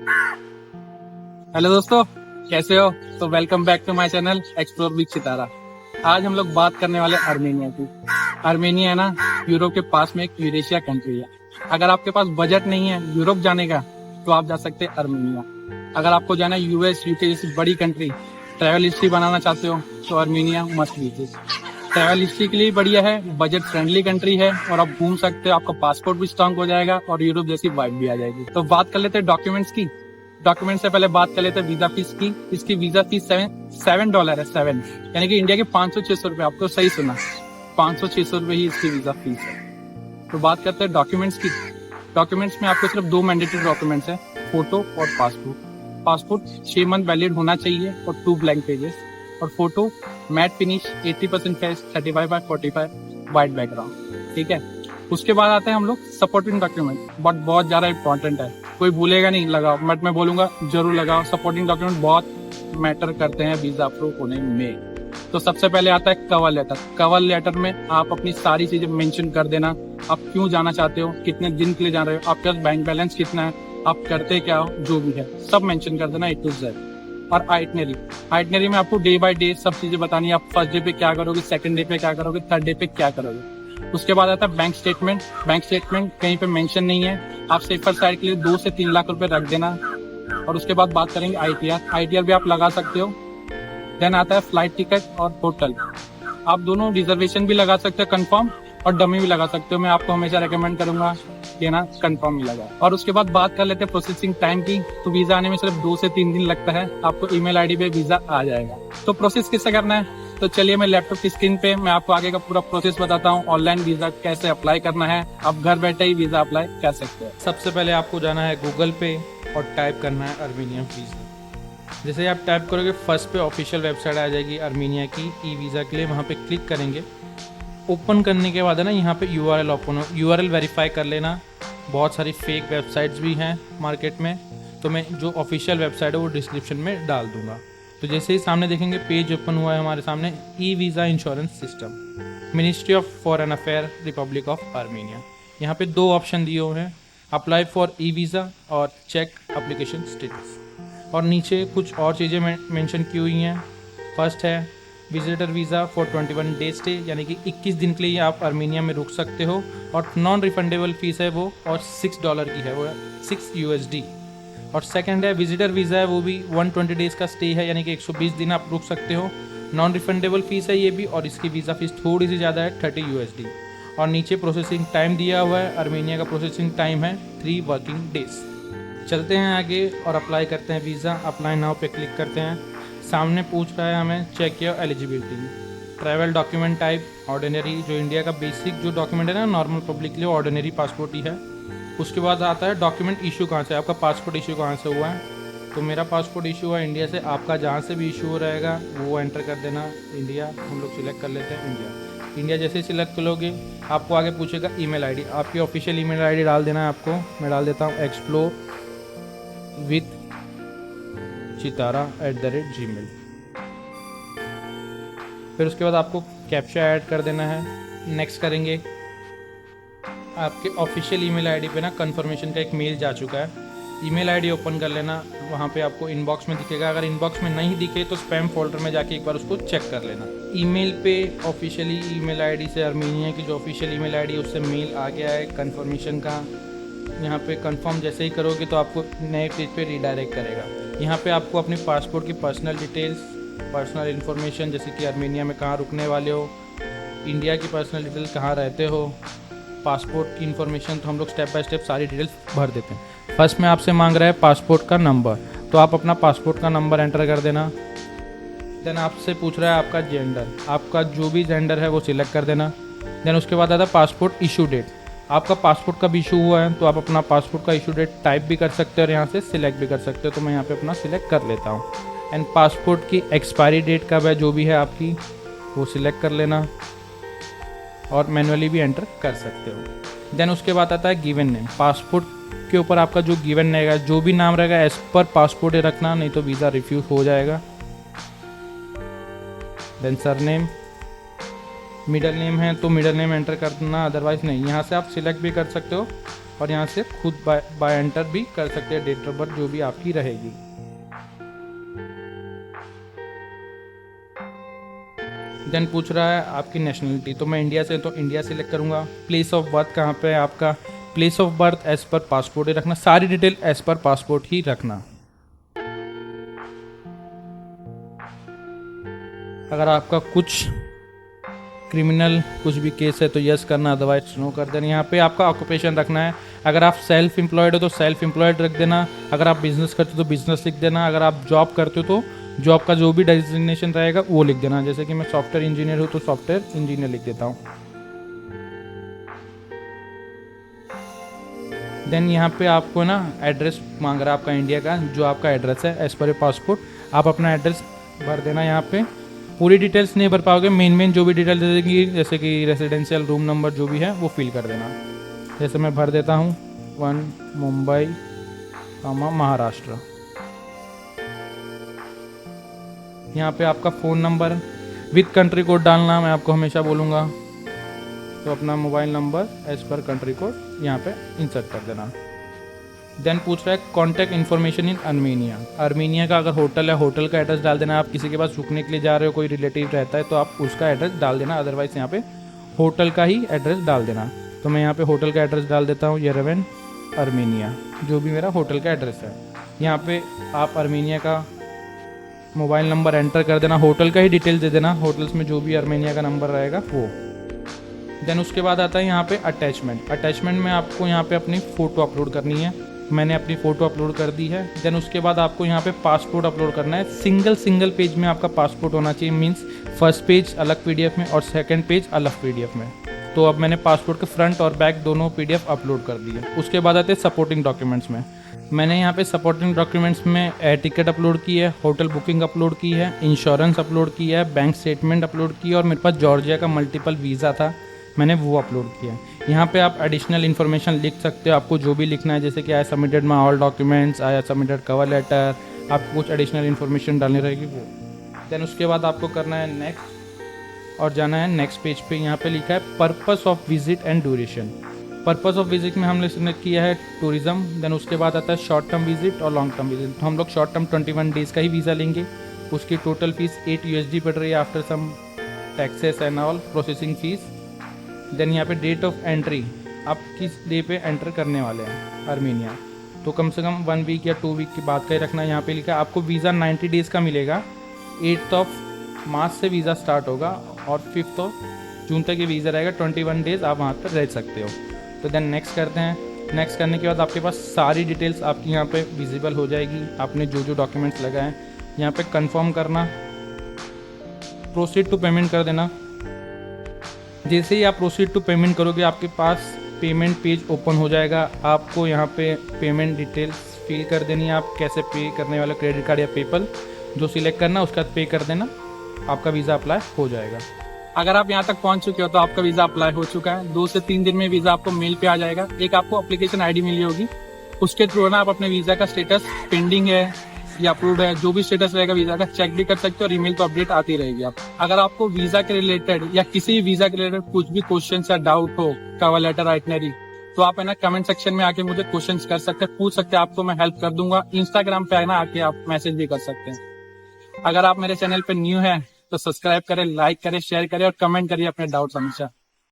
Hello दोस्तों, कैसे हो? तो welcome back to my channel explore with Sitara. आज हम लोग बात करने वाले आर्मेनिया की। आर्मेनिया है ना, यूरोप के पास में एक यूरेशिया कंट्री है। अगर आपके पास बजट नहीं है यूरोप जाने का तो आप जा सकते हैं आर्मेनिया। अगर आपको जाना है यूएस यूके जैसी बड़ी कंट्री, ट्रैवल हिस्ट्री बनाना चाहते हो तो Armenia must visit. Travel history के लिए बढ़िया है, बजट फ्रेंडली कंट्री है और आप घूम सकते हो। आपका पासपोर्ट भी स्ट्रांग हो जाएगा और यूरोप जैसी वाइब भी आ जाएगी। तो बात कर लेते हैं डॉक्यूमेंट्स की। डॉक्यूमेंट से पहले बात कर लेते हैं वीजा फीस की। इसकी वीजा फीस $7 है, 7 यानी कि इंडिया के 500-600 रुपए। आपको सही सुना, 500-600 रुपए ही इसकी वीजा फीस है। तो बात करते हैं डॉक्यूमेंट्स की। डॉक्यूमेंट्स में आपको सिर्फ 2 मैंडेटरी डॉक्यूमेंट्स है, फोटो और पासपोर्ट। पासपोर्ट 6 मंथ वैलिड होना चाहिए और 2 ब्लैंक पेजेस। और photo matte finish 80% face 35x45 white background. ठीक है, उसके बाद आते हैं हम लोग सपोर्टिंग डॉक्यूमेंट, बट बहुत ज्यादा इंपॉर्टेंट है। कोई भूलेगा नहीं लगाओ, बट मैं बोलूंगा जरूर लगाओ। सपोर्टिंग डॉक्यूमेंट बहुत मैटर करते हैं वीजा अप्रूव होने में। तो सबसे पहले आता है कवर लेटर। कवर लेटर में आप अपनी सारी चीजें मेंशन कर देना। आप क्यों जाना चाहते हो, कितने दिन के लिए जा रहे हो, आपके पास बैंक बैलेंस कितना है, आप करते क्या हो, जो भी है सब मेंशन कर देना A to Z। और आइटनरी में आपको डे बाय डे सब चीजें बतानी है। आप फर्स्ट डे पे क्या करोगे, सेकंड डे पे क्या करोगे, थर्ड डे पे क्या करोगे। उसके बाद आता है बैंक स्टेटमेंट। बैंक स्टेटमेंट कहीं पे मेंशन नहीं है, आप सेफर साइड के लिए 2 से 3 लाख रुपए रख देना। और उसके बाद बात करेंगे आईटीआर भी आप लगा सकते हो। देन आता है फ्लाइट टिकट और होटल। आप दोनों रिजर्वेशन भी लगा सकते हो कंफर्म, और डमी भी लगा सकते हो। मैं आपको हमेशा रेकमेंड करूंगा कि ना कंफर्म ही लगा। और उसके बाद बात कर लेते हैं प्रोसेसिंग टाइम की। तो वीजा आने में सिर्फ 2 से 3 दिन लगता है। आपको ईमेल आईडी पे वीजा आ जाएगा। तो प्रोसेस कैसे करना है, तो चलिए मैं लैपटॉप की स्क्रीन पे मैं आपको आगे का पूरा प्रोसेस बताता हूँ। ऑनलाइन वीजा कैसे अप्लाई करना है, आप घर बैठे ही वीजा अप्लाई कर सकते हैं। सबसे पहले आपको जाना है गूगल पे और टाइप करना है आर्मेनियन वीज़ा। जैसे ही आप टाइप करोगे फर्स्ट पे ऑफिशियल वेबसाइट आ जाएगी आर्मेनिया की ई वीज़ा के लिए। वहाँ पे क्लिक करेंगे। ओपन करने के बाद है ना, यहाँ पे यूआरएल ओपन हो, यूआरएल वेरीफाई कर लेना। बहुत सारी फेक वेबसाइट्स भी हैं मार्केट में, तो मैं जो ऑफिशियल वेबसाइट है वो डिस्क्रिप्शन में डाल दूंगा। तो जैसे ही सामने देखेंगे पेज ओपन हुआ है हमारे सामने, e visa insurance system, ministry of foreign affair, Republic of Armenia. यहाँ पे 2 ऑप्शन दिए हुए हैं, अप्लाई फॉर ई वीज़ा और चेक एप्लीकेशन स्टेटस। और नीचे कुछ और चीज़ें मेंशन की हुई हैं। फर्स्ट है visitor visa for 21 day stay, यानी कि 21 दिन के लिए आप आर्मेनिया में रुक सकते हो। और नॉन रिफंडेबल फीस है वो, और $6 की है, वो है 6 USD। और सेकंड है विजिटर वीज़ा है, वो भी 120 डेज़ का स्टे है, यानी कि 120 दिन आप रुक सकते हो। नॉन रिफंडेबल फीस है ये भी, और इसकी वीज़ा फीस थोड़ी सी ज़्यादा है, 30 USD। और नीचे प्रोसेसिंग टाइम दिया हुआ है, आर्मेनिया का प्रोसेसिंग टाइम है 3 वर्किंग डेज। चलते हैं आगे और अप्लाई करते हैं वीज़ा। अप्लाई नाउ पे क्लिक करते हैं। सामने पूछ रहा है हमें check your eligibility. Travel document type ordinary, जो इंडिया का बेसिक जो डॉक्यूमेंट है ना नॉर्मल पब्लिक के लिए, ऑर्डिनरी पासपोर्ट ही है। उसके बाद आता है डॉक्यूमेंट इशू कहाँ से, आपका पासपोर्ट इशू कहाँ से हुआ है। तो मेरा पासपोर्ट इशू हुआ इंडिया से। आपका जहाँ से भी इशू हो रहेगा वो एंटर कर देना। इंडिया हम लोग सिलेक्ट कर लेते हैं। इंडिया जैसे ही सिलेक्ट करोगे आपको आगे पूछेगा ईमेल आईडी। आपकी ऑफिशियल ईमेल आईडी डाल देना है आपको। मैं डाल देता हूँ explorewithchitara@gmail। फिर उसके बाद आपको कैप्चा ऐड कर देना है। नेक्स्ट करेंगे। आपके ऑफिशियल ईमेल आईडी पे ना कंफर्मेशन का एक मेल जा चुका है। ईमेल आईडी ओपन कर लेना। वहाँ पे आपको इनबॉक्स में दिखेगा। अगर इनबॉक्स में नहीं दिखे तो स्पैम फोल्डर में जाके एक बार उसको चेक कर लेना। ईमेल पे ऑफिशियली ईमेल आईडी से आर्मेनिया की जो ऑफिशियल ईमेल आईडी उससे मेल आ गया है कंफर्मेशन का। यहाँ पे कंफर्म जैसे ही करोगे तो आपको नए पेज पे रीडायरेक्ट करेगा। यहाँ पे आपको अपनी पासपोर्ट की पर्सनल डिटेल्स, पर्सनल इन्फॉर्मेशन, जैसे कि आर्मेनिया में कहाँ रुकने वाले हो, इंडिया की पर्सनल डिटेल कहाँ रहते हो, पासपोर्ट की इन्फॉर्मेशन, तो हम लोग स्टेप बाय स्टेप सारी डिटेल्स भर देते हैं। फर्स्ट में आपसे मांग रहा है पासपोर्ट का नंबर, तो आप अपना पासपोर्ट का नंबर एंटर कर देना। देन आपसे पूछ रहा है आपका जेंडर, आपका जो भी जेंडर है वो सिलेक्ट कर देना। देन उसके बाद आता है पासपोर्ट इशू डेट। आपका पासपोर्ट कब इशू हुआ है तो आप अपना पासपोर्ट का इशू डेट टाइप भी कर सकते हो और यहाँ से सिलेक्ट भी कर सकते हो। तो मैं यहाँ पे अपना सिलेक्ट कर लेता हूँ। एंड पासपोर्ट की एक्सपायरी डेट कब है जो भी है आपकी वो सिलेक्ट कर लेना, और मैनुअली भी एंटर कर सकते हो। देन उसके बाद आता है गिवन नेम। पासपोर्ट के ऊपर आपका जो गिवन रहेगा, जो भी नाम रहेगा एज पर पासपोर्ट रखना, नहीं तो वीज़ा रिफ्यूज हो जाएगा। देन सरनेम, मिडल नेम है तो मिडल नेम एंटर करना, अदरवाइज नहीं। यहाँ से आप सिलेक्ट भी कर सकते हो और यहाँ से खुद बाय एंटर भी कर सकते हैं डेट ऑफ बर्थ जो भी आपकी रहेगी। देन पूछ रहा है आपकी नेशनलिटी, तो मैं इंडिया से, तो इंडिया सिलेक्ट करूंगा। प्लेस ऑफ बर्थ कहाँ पे है आपका, place of birth as per passport ही रखना, सारी डिटेल एज पर पासपोर्ट ही रखना। अगर आपका कुछ क्रिमिनल कुछ भी केस है तो यस करना, अदरवाइज नो कर देना। यहाँ पे आपका ऑक्यूपेशन रखना है, अगर आप सेल्फ एम्प्लॉयड हो तो सेल्फ एम्प्लॉयड रख देना, अगर आप बिजनेस करते हो तो बिजनेस लिख देना, अगर आप जॉब करते हो तो जॉब का जो भी डेजिग्नेशन रहेगा वो लिख देना। जैसे कि मैं सॉफ्टवेयर इंजीनियर हूँ तो सॉफ्टवेयर इंजीनियर लिख देता हूँ। देन यहाँ पे आपको ना एड्रेस मांग रहा है आपका इंडिया का, जो आपका एड्रेस है एज पर ए पासपोर्ट, आप अपना एड्रेस भर देना। यहाँ पे पूरी डिटेल्स नहीं भर पाओगे, मेन जो भी डिटेल दे देगी, जैसे कि रेसिडेंशियल रूम नंबर जो भी है वो फिल कर देना। जैसे मैं भर देता हूँ 1 मुंबई, महाराष्ट्र। यहाँ पे आपका phone number with country code डालना, मैं आपको हमेशा बोलूँगा, तो अपना mobile number as per country code यहाँ पे इंसर्ट कर देना। देन पूछ रहा है contact information in Armenia. Armenia का अगर होटल है, होटल का एड्रेस डाल देना। आप किसी के पास रुकने के लिए जा रहे हो, कोई रिलेटिव रहता है तो आप उसका एड्रेस डाल देना, अदरवाइज यहाँ पे होटल का ही एड्रेस डाल देना। तो मैं यहाँ पे होटल का एड्रेस डाल देता हूँ, येरेवन आर्मेनिया, जो भी मेरा होटल का एड्रेस है। यहाँ पे आप आर्मेनिया का मोबाइल नंबर एंटर कर देना, होटल का ही डिटेल दे देना, होटल्स में जो भी आर्मेनिया का नंबर रहेगा वो। देन उसके बाद आता है यहाँ पे अटैचमेंट। अटैचमेंट में आपको यहाँ पे अपनी फ़ोटो अपलोड करनी है, मैंने अपनी फ़ोटो अपलोड कर दी है। देन उसके बाद आपको यहाँ पे पासपोर्ट अपलोड करना है। सिंगल पेज में आपका पासपोर्ट होना चाहिए, मीन्स फर्स्ट पेज अलग पीडीएफ में और सेकंड पेज अलग पीडीएफ में। तो अब मैंने पासपोर्ट के फ्रंट और बैक दोनों पीडीएफ अपलोड कर दी है। उसके बाद आते हैं सपोर्टिंग डॉक्यूमेंट्स में। मैंने यहाँ पे सपोर्टिंग डॉक्यूमेंट्स में एयर टिकट अपलोड की है, होटल बुकिंग अपलोड की है, इंश्योरेंस अपलोड की है, बैंक स्टेटमेंट अपलोड की है, और मेरे पास जॉर्जिया का मल्टीपल वीज़ा था, मैंने वो अपलोड किया है। यहाँ पे आप एडिशनल इन्फॉर्मेशन लिख सकते हो, आपको जो भी लिखना है, जैसे कि I submitted my all documents, I submitted cover letter, आपको कुछ एडिशनल इन्फॉर्मेशन डालनी रहेगी वो। देन उसके बाद आपको करना है नेक्स्ट और जाना है नेक्स्ट पेज पे। यहाँ पे लिखा है purpose of visit and duration. Purpose of visit में हमने सिलेक्ट किया है टूरिज्म। देन उसके बाद आता है शॉर्ट टर्म विजिट और लॉन्ग टर्म विजिट। तो हम लोग शॉर्ट टर्म 21 डेज़ का ही वीज़ा लेंगे। उसकी टोटल फीस 8 USD पड़ रही है after some taxes and all processing fees. Then यहाँ पे डेट ऑफ एंट्री, आप किस डे पे एंटर करने वाले हैं आर्मेनिया, तो कम से कम 1 वीक या 2 वीक की बात का ही रखना है। यहाँ पे लिखा है आपको वीज़ा 90 डेज़ का मिलेगा। 8 मार्च से वीज़ा स्टार्ट होगा और 5 जून तक ये वीज़ा रहेगा। 21 डेज़ आप वहाँ पर रह सकते हो। तो देन नेक्स्ट करते हैं। नेक्स्ट करने के बाद आपके पास सारी डिटेल्स आपकी यहाँ पे विजिबल हो जाएगी, आपने जो जो डॉक्यूमेंट्स लगाए हैं। यहाँ पे कंफर्म करना, प्रोसीड टू पेमेंट कर देना। जैसे ही आप प्रोसीड टू पेमेंट करोगे आपके पास पेमेंट पेज ओपन हो जाएगा। आपको यहाँ पे पेमेंट डिटेल्स फिल कर देनी है, आप कैसे पे करने वाले, क्रेडिट कार्ड या पेपल, जो सिलेक्ट करना उसका पे कर देना, आपका वीज़ा अप्लाई हो जाएगा। अगर आप यहाँ तक पहुँच चुके हो तो आपका वीज़ा अप्लाई हो चुका है। 2 से 3 दिन में वीज़ा आपको मेल पे आ जाएगा। एक आपको एप्लीकेशन ID मिली होगी, उसके थ्रू ना आप अपने वीज़ा का स्टेटस पेंडिंग है या अप्रूव्ड है, जो भी स्टेटस रहेगा वीज़ा का, चेक भी कर सकते हो और ईमेल तो अपडेट आती रहेगी। आप अगर आपको वीज़ा के रिलेटेड या किसी वीज़ा के रिलेटेड कुछ भी क्वेश्चन या डाउट हो, कवर लेटर, आइटनरी, तो आप है ना कमेंट सेक्शन में आके मुझे क्वेश्चन कर सकते हैं, पूछ सकते हैं, आपको मैं हेल्प कर दूंगा। इंस्टाग्राम पे है ना आके आप मैसेज भी कर सकते हैं। अगर आप मेरे चैनल पे न्यू है तो सब्सक्राइब करें, लाइक करें, शेयर करें और कमेंट करिए अपने डाउट्स हमेशा।